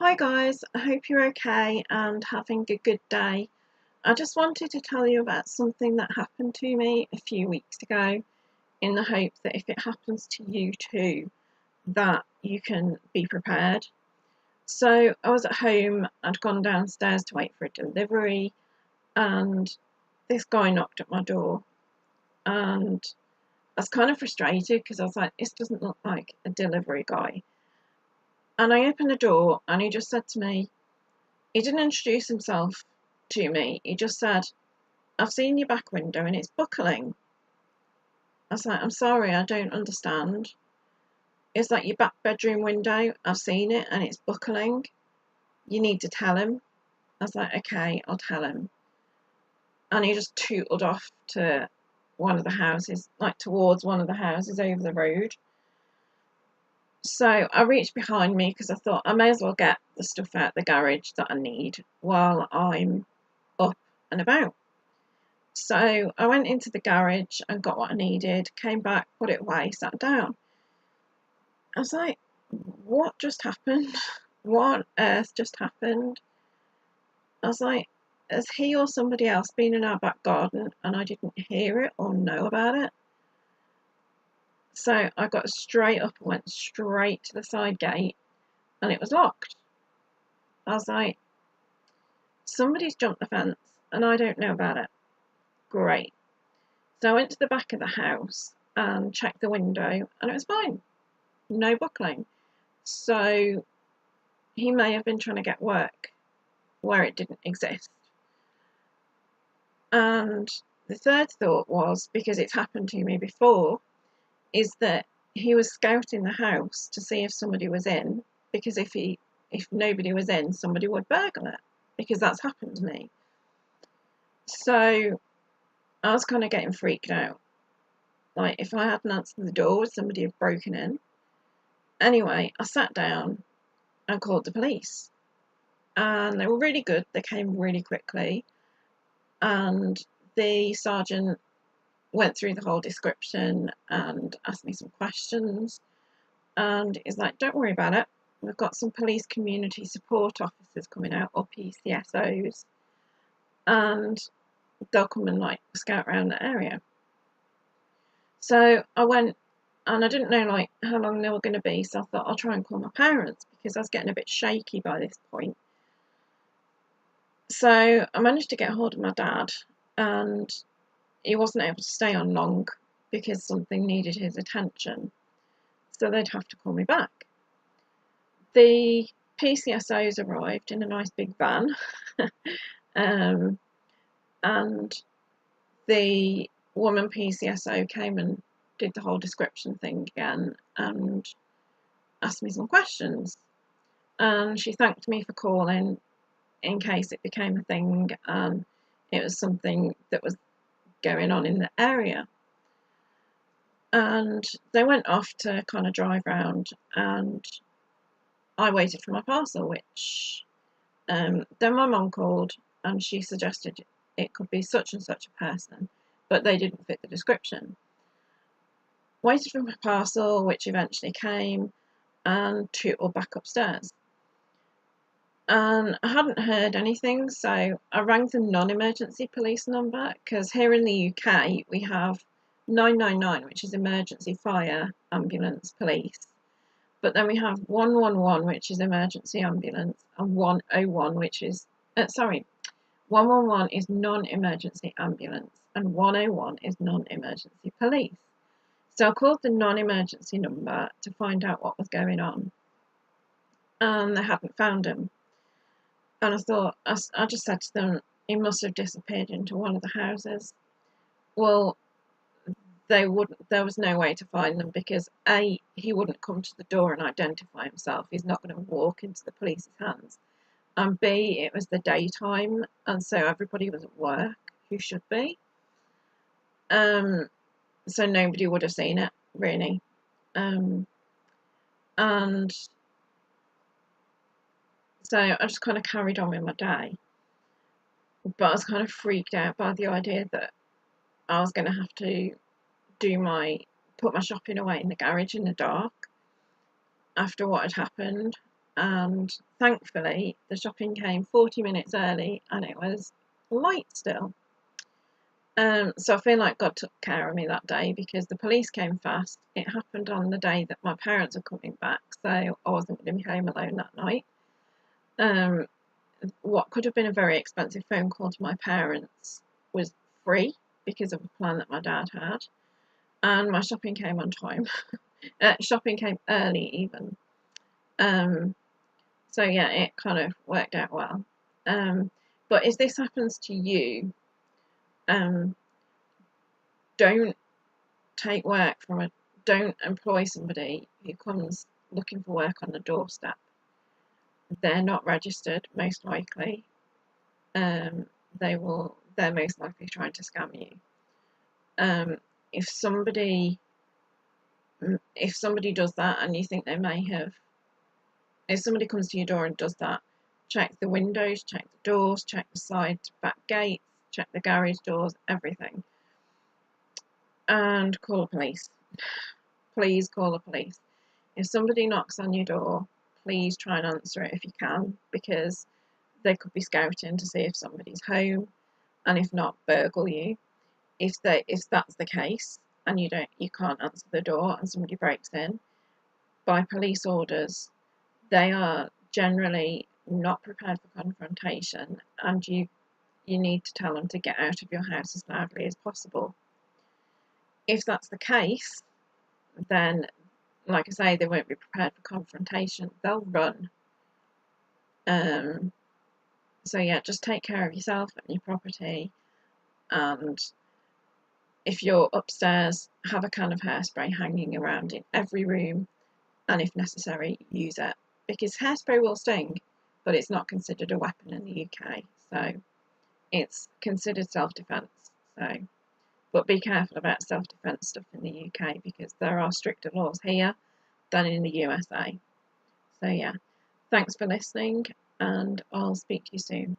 Hi guys, I hope you're okay and having a good day. I just wanted to tell you about something that happened to me a few weeks ago in the hope that if it happens to you too, that you can be prepared. So I was at home, I'd gone downstairs to wait for a delivery, and this guy knocked at my door, and I was kind of frustrated because I was like, this doesn't look like a delivery guy. And I opened the door and he just said to me, he didn't introduce himself to me. He just said, I've seen your back window and it's buckling. I was like, I'm sorry, I don't understand. It's like your back bedroom window. I've seen it and it's buckling. You need to tell him. I was like, okay, I'll tell him. And he just tootled off to one of the houses, like towards one of the houses over the road. So I reached behind me because I thought I may as well get the stuff out the garage that I need while I'm up and about. So I went into the garage and got what I needed, came back, put it away, sat down. I was like, what just happened? What on earth just happened? I was like, has he or somebody else been in our back garden and I didn't hear it or know about it? So I got straight up and went straight to the side gate and it was locked. I was like, somebody's jumped the fence and I don't know about it. Great. So I went to the back of the house and checked the window and it was fine. No buckling. So he may have been trying to get work where it didn't exist. And the third thought was, because it's happened to me before, is that he was scouting the house to see if somebody was in, because if nobody was in, somebody would burgle it, because that's happened to me. So I was kind of getting freaked out. Like, if I hadn't answered the door, would somebody have broken in? Anyway, I sat down and called the police. And they were really good. They came really quickly. And the sergeant went through the whole description and asked me some questions. And he's like, don't worry about it. We've got some police community support officers coming out, or PCSOs. And they'll come and like scout around the area. So I went, and I didn't know like how long they were going to be, so I thought I'll try and call my parents because I was getting a bit shaky by this point. So I managed to get hold of my dad, and he wasn't able to stay on long because something needed his attention, so they'd have to call me back. The PCSOs arrived in a nice big van, and the woman PCSO came and did the whole description thing again and asked me some questions. And she thanked me for calling in case it became a thing and it was something that was going on in the area. And they went off to kind of drive round, and I waited for my parcel, which then my mum called and she suggested it could be such and such a person, but they didn't fit the description. Waited for my parcel, which eventually came, and tootled back upstairs. And I hadn't heard anything, so I rang the non-emergency police number, because here in the UK we have 999, which is emergency fire, ambulance, police. But then we have 111, which is emergency ambulance, and 101, which is, 111 is non-emergency ambulance, and 101 is non-emergency police. So I called the non-emergency number to find out what was going on, and they hadn't found him. And I thought, I just said to them, he must have disappeared into one of the houses. Well, there was no way to find them because A, he wouldn't come to the door and identify himself. He's not going to walk into the police's hands. And B, it was the daytime, and so everybody was at work who should be. So nobody would have seen it, really. And so I just kind of carried on with my day. But I was kind of freaked out by the idea that I was going to have to put my shopping away in the garage in the dark after what had happened. and thankfully the shopping came 40 minutes early and it was light still. So I feel like God took care of me that day because the police came fast. It happened on the day that my parents were coming back, so I wasn't going to be home alone that night. Um, what could have been a very expensive phone call to my parents was free because of a plan that my dad had, and my shopping came on time. Shopping came early even. Um, so yeah, it kind of worked out well. But if this happens to you, um, don't take work from a don't employ somebody who comes looking for work on the doorstep. They're not registered, most likely. Um, they're most likely trying to scam you. Um, if somebody if somebody does that and you think they may have, if somebody comes to your door and does that, check the windows, check the doors, check the side back gates, check the garage doors, everything, and call the police. Please call the police. If somebody knocks on your door, please try and answer it if you can, because they could be scouting to see if somebody's home, and if not, burgle you. If that's the case, and you can't answer the door, and somebody breaks in, by police orders, they are generally not prepared for confrontation, and you need to tell them to get out of your house as loudly as possible. If that's the case, then, like I say, they won't be prepared for confrontation. They'll run. So yeah, just take care of yourself and your property. And if you're upstairs, have a can of hairspray hanging around in every room, and if necessary, use it. Because hairspray will sting, but it's not considered a weapon in the UK. So it's considered self-defense. So, but be careful about self-defense stuff in the UK because there are stricter laws here than in the USA. So yeah, thanks for listening, and I'll speak to you soon.